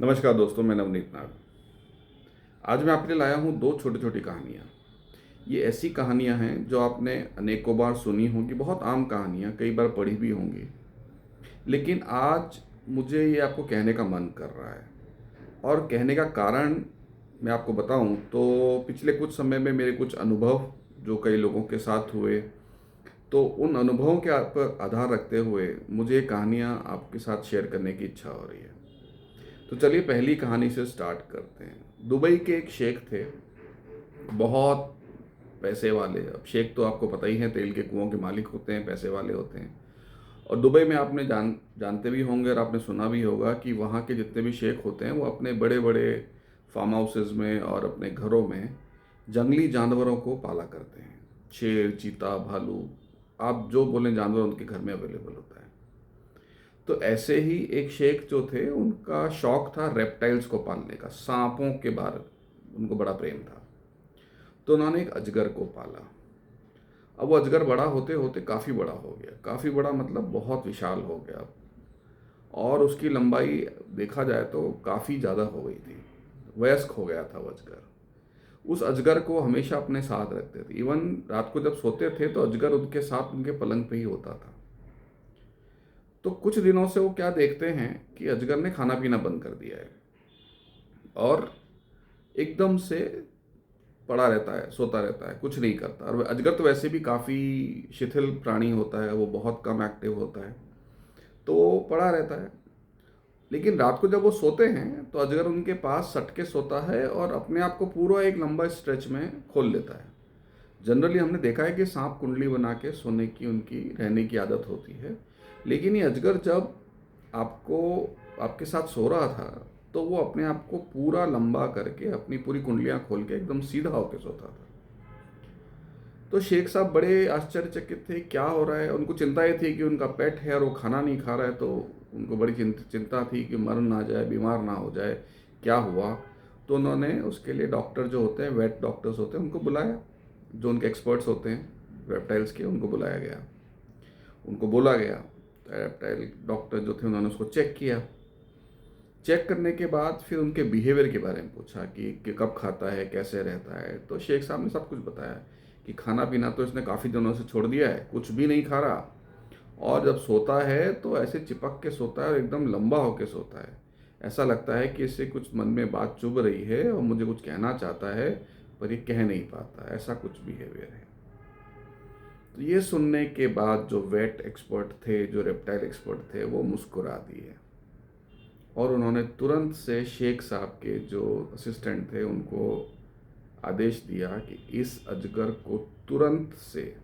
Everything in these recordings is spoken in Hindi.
नमस्कार दोस्तों, मैं नवनीत नाग। आज मैं आपके लिए लाया हूँ दो छोटी छोटी कहानियाँ। ये ऐसी कहानियाँ हैं जो आपने अनेकों बार सुनी होंगी, बहुत आम कहानियाँ, कई बार पढ़ी भी होंगी। लेकिन आज मुझे ये आपको कहने का मन कर रहा है। और कहने का कारण मैं आपको बताऊँ तो पिछले कुछ समय में मेरे कुछ अनुभव जो कई लोगों के साथ हुए, तो उन अनुभवों के पर आधार रखते हुए मुझे ये कहानियाँ आपके साथ शेयर करने की इच्छा हो रही है। तो चलिए पहली कहानी से स्टार्ट करते हैं। दुबई के एक शेख थे, बहुत पैसे वाले। अब शेख तो आपको पता ही है, तेल के कुओं के मालिक होते हैं, पैसे वाले होते हैं। और दुबई में आपने जानते भी होंगे और आपने सुना भी होगा कि वहाँ के जितने भी शेख होते हैं वो अपने बड़े बड़े फार्म हाउसेज में और अपने घरों में जंगली जानवरों को पाला करते हैं। शेर, चीता, भालू, आप जो बोलें जानवर उनके घर में अवेलेबल होता है। तो ऐसे ही एक शेख जो थे, उनका शौक था रेप्टाइल्स को पालने का, सांपों के बारे उनको बड़ा प्रेम था। तो उन्होंने एक अजगर को पाला। अब वो अजगर बड़ा होते होते काफ़ी बड़ा हो गया, काफ़ी बड़ा मतलब बहुत विशाल हो गया। और उसकी लंबाई देखा जाए तो काफ़ी ज़्यादा हो गई थी, वयस्क हो गया था वो अजगर। उस अजगर को हमेशा अपने साथ रखते थे। इवन रात को जब सोते थे तो अजगर उनके साथ उनके पलंग पे ही होता था। तो कुछ दिनों से वो क्या देखते हैं कि अजगर ने खाना पीना बंद कर दिया है और एकदम से पड़ा रहता है, सोता रहता है, कुछ नहीं करता। और अजगर तो वैसे भी काफ़ी शिथिल प्राणी होता है, वो बहुत कम एक्टिव होता है, तो वो पड़ा रहता है। लेकिन रात को जब वो सोते हैं तो अजगर उनके पास सट के सोता है और अपने आप को पूरा एक लंबा स्ट्रेच में खोल लेता है। जनरली हमने देखा है कि सांप कुंडली बना के सोने की उनकी रहने की आदत होती है, लेकिन ये अजगर जब आपको आपके साथ सो रहा था तो वो अपने आप को पूरा लंबा करके अपनी पूरी कुंडलियां खोल के एकदम सीधा होके सोता था। तो शेख साहब बड़े आश्चर्यचकित थे, क्या हो रहा है। उनको चिंता ये थी कि उनका पेट है और वो खाना नहीं खा रहा है, तो उनको बड़ी चिंता थी कि मर ना जाए, बीमार ना हो जाए, क्या हुआ। तो उन्होंने उसके लिए डॉक्टर जो होते हैं, वेट डॉक्टर्स होते हैं, उनको बुलाया। जो उनके एक्सपर्ट्स होते हैं रेप्टाइल्स के, उनको बुलाया गया, उनको बोला गया। रेप्टाइल डॉक्टर जो थे उन्होंने उसको चेक किया। चेक करने के बाद फिर उनके बिहेवियर के बारे में पूछा कि कब खाता है, कैसे रहता है। तो शेख साहब ने सब कुछ बताया कि खाना पीना तो इसने काफ़ी दिनों से छोड़ दिया है, कुछ भी नहीं खा रहा। और जब सोता है तो ऐसे चिपक के सोता है और एकदम लंबा होके सोता है। ऐसा लगता है कि इससे कुछ मन में बात चुभ रही है और मुझे कुछ कहना चाहता है, पर ये कह नहीं पाता, ऐसा कुछ बिहेवियर है। तो ये सुनने के बाद जो वेट एक्सपर्ट थे, जो रेप्टाइल एक्सपर्ट थे, वो मुस्कुरा दिए और उन्होंने तुरंत से शेख साहब के जो असिस्टेंट थे उनको आदेश दिया कि इस अजगर को तुरंत से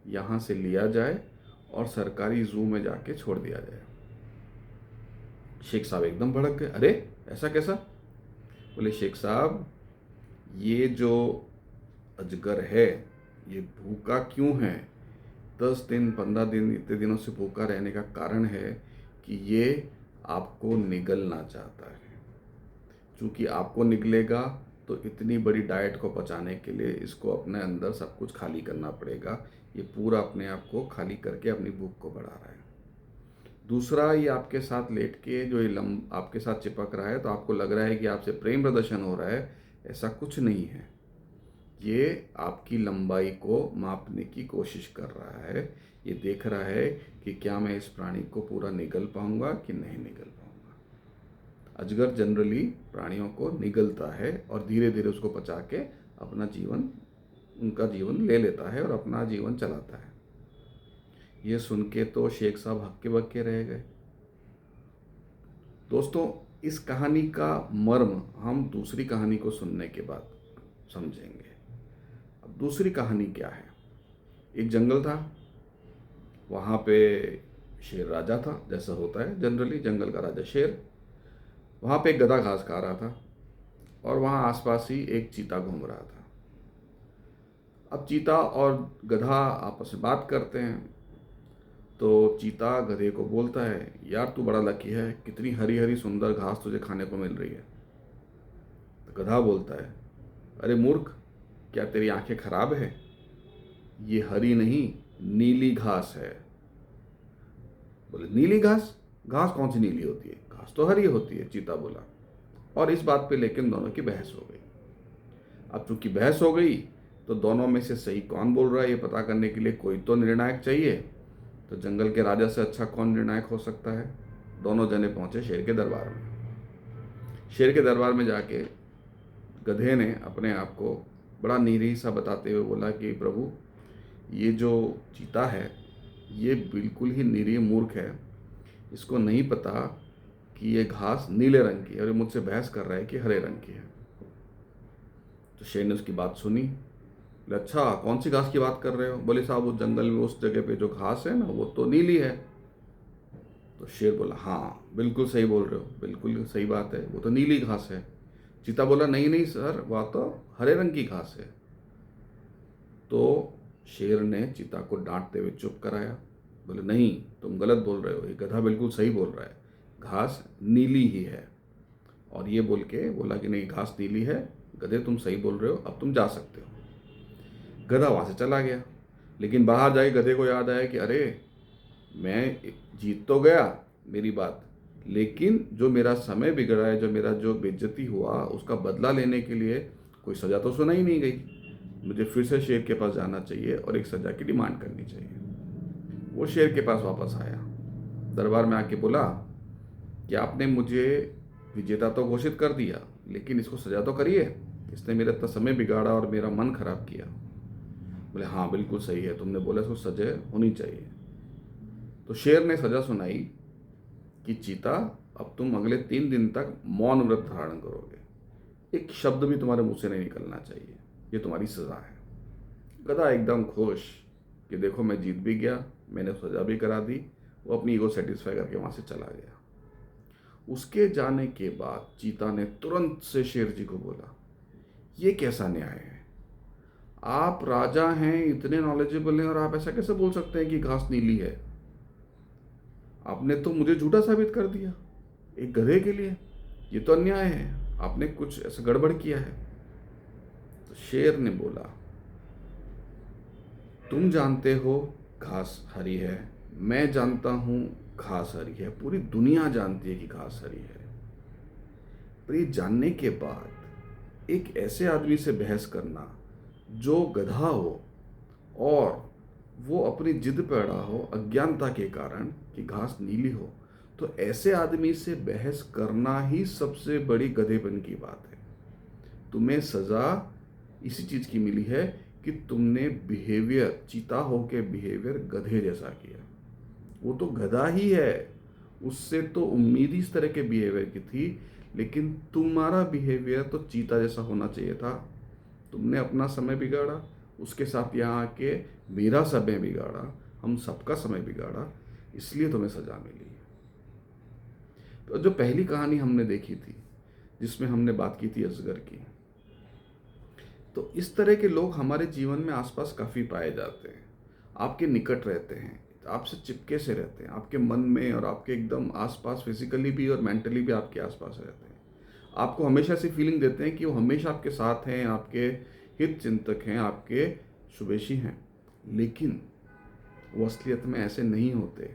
यहाँ से लिया जाए और सरकारी जू में जाके छोड़ दिया जाए। शेख साहब एकदम भड़क गए, अरे ऐसा कैसा। बोले शेख साहब, ये जो अजगर है ये भूखा क्यों है, 10 दिन 15 दिन इतने दिनों से भूखा रहने का कारण है कि ये आपको निगलना चाहता है। चूंकि आपको निगलेगा तो इतनी बड़ी डाइट को पचाने के लिए इसको अपने अंदर सब कुछ खाली करना पड़ेगा। ये पूरा अपने आप को खाली करके अपनी भूख को बढ़ा रहा है। दूसरा, ये आपके साथ लेट के जो ये आपके साथ चिपक रहा है, तो आपको लग रहा है कि आपसे प्रेम प्रदर्शन हो रहा है, ऐसा कुछ नहीं है। ये आपकी लंबाई को मापने की कोशिश कर रहा है। ये देख रहा है कि क्या मैं इस प्राणी को पूरा निगल पाऊंगा कि नहीं निगल पाऊंगा। अजगर जनरली प्राणियों को निगलता है और धीरे धीरे उसको पचा के अपना जीवन, उनका जीवन ले लेता है और अपना जीवन चलाता है। ये सुन के तो शेख साहब हक्के बक्के रह गए। दोस्तों, इस कहानी का मर्म हम दूसरी कहानी को सुनने के बाद समझेंगे। अब दूसरी कहानी क्या है। एक जंगल था, वहाँ पे शेर राजा था, जैसा होता है जनरली, जंगल का राजा शेर। वहाँ पे एक गधा घास खा रहा था और वहाँ आसपास ही एक चीता घूम रहा था। अब चीता और गधा आपस में बात करते हैं। तो चीता गधे को बोलता है, यार तू बड़ा लकी है, कितनी हरी हरी सुंदर घास तुझे खाने को मिल रही है। तो गधा बोलता है, अरे मूर्ख, क्या तेरी आंखें खराब है, ये हरी नहीं नीली घास है। बोले नीली घास, घास कौन सी नीली होती है, घास तो हरी होती है, चीता बोला। और इस बात पे लेकिन दोनों की बहस हो गई। अब चूंकि बहस हो गई तो दोनों में से सही कौन बोल रहा है ये पता करने के लिए कोई तो निर्णायक चाहिए। तो जंगल के राजा से अच्छा कौन निर्णायक हो सकता है। दोनों जने पहुंचे शेर के दरबार में। शेर के दरबार में जाके गधे ने अपने आप को बड़ा निरीह सा बताते हुए बोला कि प्रभु, ये जो चीता है ये बिल्कुल ही निरीह मूर्ख है। इसको नहीं पता कि ये घास नीले रंग की है और ये मुझसे बहस कर रहा है कि हरे रंग की है। तो शेर ने उसकी बात सुनी। बोले, अच्छा कौन सी घास की बात कर रहे हो। बोले, साहब उस जंगल में उस जगह पे जो घास है ना वो तो नीली है। तो शेर बोला, हाँ बिल्कुल सही बोल रहे हो, बिल्कुल सही बात है, वो तो नीली घास है। चीता बोला, नहीं नहीं सर, वह तो हरे रंग की घास है। तो शेर ने चीता को डांटते हुए चुप कराया। बोले, नहीं तुम गलत बोल रहे हो, ये गधा बिल्कुल सही बोल रहा है, घास नीली ही है। और ये बोल के बोला कि नहीं घास नीली है, गधे तुम सही बोल रहे हो, अब तुम जा सकते हो। गधा वहाँ से चला गया। लेकिन बाहर जाके गधे को याद आया कि अरे मैं जीत तो गया मेरी बात, लेकिन जो मेरा समय बिगड़ा है, जो मेरा जो बेइज्जती हुआ, उसका बदला लेने के लिए कोई सज़ा तो सुनाई नहीं गई। मुझे फिर से शेर के पास जाना चाहिए और एक सज़ा की डिमांड करनी चाहिए। वो शेर के पास वापस आया, दरबार में आके बोला कि आपने मुझे विजेता तो घोषित कर दिया, लेकिन इसको सज़ा तो करिए, इसने मेरा इतना समय बिगाड़ा और मेरा मन खराब किया। बोले, हाँ बिल्कुल सही है, तुमने बोला इसको सज़ा होनी चाहिए। तो शेर ने सज़ा सुनाई कि चीता, अब तुम अगले 3 दिन तक मौन व्रत धारण करोगे, एक शब्द भी तुम्हारे मुंह से नहीं निकलना चाहिए, ये तुम्हारी सज़ा है। गधा एकदम खुश कि देखो मैं जीत भी गया, मैंने सज़ा भी करा दी। वो अपनी ईगो सेटिस्फाई करके वहाँ से चला गया। उसके जाने के बाद चीता ने तुरंत से शेर जी को बोला, ये कैसा न्याय है, आप राजा हैं, इतने नॉलेजेबल हैं, और आप ऐसा कैसे बोल सकते हैं कि घास नीली है। आपने तो मुझे झूठा साबित कर दिया एक गधे के लिए, ये तो अन्याय है, आपने कुछ ऐसा गड़बड़ किया है। तो शेर ने बोला, तुम जानते हो घास हरी है, मैं जानता हूं घास हरी है, पूरी दुनिया जानती है कि घास हरी है। पर ये जानने के बाद एक ऐसे आदमी से बहस करना जो गधा हो और वो अपनी जिद पे अड़ा हो अज्ञानता के कारण कि घास नीली हो, तो ऐसे आदमी से बहस करना ही सबसे बड़ी गधेपन की बात है। तुम्हें सज़ा इसी चीज़ की मिली है कि तुमने बिहेवियर, चीता हो के बिहेवियर गधे जैसा किया। वो तो गधा ही है, उससे तो उम्मीद ही इस तरह के बिहेवियर की थी, लेकिन तुम्हारा बिहेवियर तो चीता जैसा होना चाहिए था। तुमने अपना समय बिगाड़ा, उसके साथ यहाँ आके मेरा समय बिगाड़ा, हम सबका समय बिगाड़ा, इसलिए तुम्हें सज़ा मिली। तो जो पहली कहानी हमने देखी थी जिसमें हमने बात की थी अजगर की, तो इस तरह के लोग हमारे जीवन में आसपास काफ़ी पाए जाते हैं। आपके निकट रहते हैं, आपसे चिपके से रहते हैं, आपके मन में और आपके एकदम आसपास, फिजिकली भी और मेंटली भी आपके आसपास रहते हैं। आपको हमेशा ऐसी फीलिंग देते हैं कि वो हमेशा आपके साथ हैं, आपके हित चिंतक हैं, आपके शुभेशी हैं। लेकिन वो असलियत में ऐसे नहीं होते।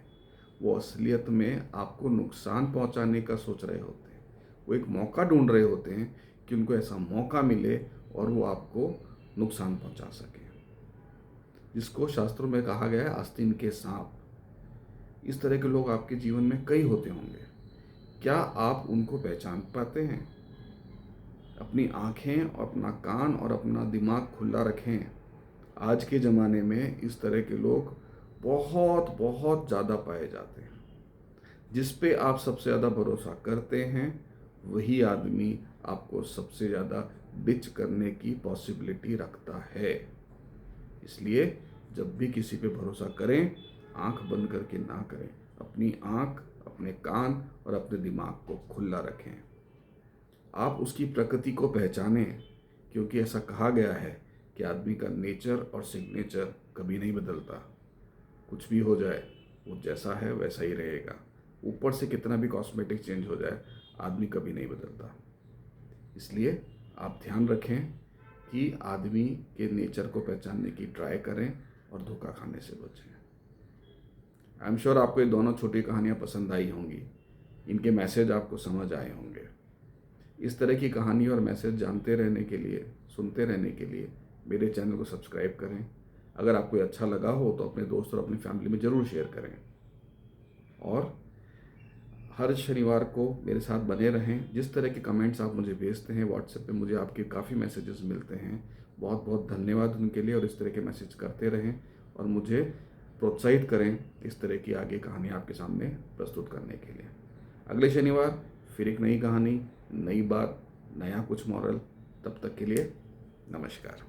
वो असलियत में आपको नुकसान पहुंचाने का सोच रहे होते हैं। वो एक मौका ढूंढ रहे होते हैं कि उनको ऐसा मौका मिले और वो आपको नुकसान पहुंचा सके, जिसको शास्त्रों में कहा गया है आस्तीन के सांप। इस तरह के लोग आपके जीवन में कई होते होंगे। क्या आप उनको पहचान पाते हैं? अपनी आँखें और अपना कान और अपना दिमाग खुला रखें। आज के ज़माने में इस तरह के लोग बहुत बहुत ज़्यादा पाए जाते हैं। जिस पे आप सबसे ज़्यादा भरोसा करते हैं वही आदमी आपको सबसे ज़्यादा डिच करने की पॉसिबिलिटी रखता है। इसलिए जब भी किसी पे भरोसा करें, आंख बंद करके ना करें। अपनी आंख, अपने कान और अपने दिमाग को खुला रखें। आप उसकी प्रकृति को पहचानें, क्योंकि ऐसा कहा गया है कि आदमी का नेचर और सिग्नेचर कभी नहीं बदलता। कुछ भी हो जाए, वो जैसा है वैसा ही रहेगा। ऊपर से कितना भी कॉस्मेटिक चेंज हो जाए, आदमी कभी नहीं बदलता। इसलिए आप ध्यान रखें कि आदमी के नेचर को पहचानने की ट्राई करें और धोखा खाने से बचें। आई एम श्योर आपको ये दोनों छोटी कहानियाँ पसंद आई होंगी, इनके मैसेज आपको समझ आए होंगे। इस तरह की कहानी और मैसेज जानते रहने के लिए, सुनते रहने के लिए मेरे चैनल को सब्सक्राइब करें। अगर आपको अच्छा लगा हो तो अपने दोस्त और अपनी फैमिली में ज़रूर शेयर करें, और हर शनिवार को मेरे साथ बने रहें। जिस तरह के कमेंट्स आप मुझे भेजते हैं व्हाट्सएप पे, मुझे आपके काफ़ी मैसेजेस मिलते हैं, बहुत बहुत धन्यवाद उनके लिए। और इस तरह के मैसेज करते रहें और मुझे प्रोत्साहित करें इस तरह की आगे कहानी आपके सामने प्रस्तुत करने के लिए। अगले शनिवार फिर एक नई कहानी, नई बात, नया कुछ मॉरल। तब तक के लिए नमस्कार।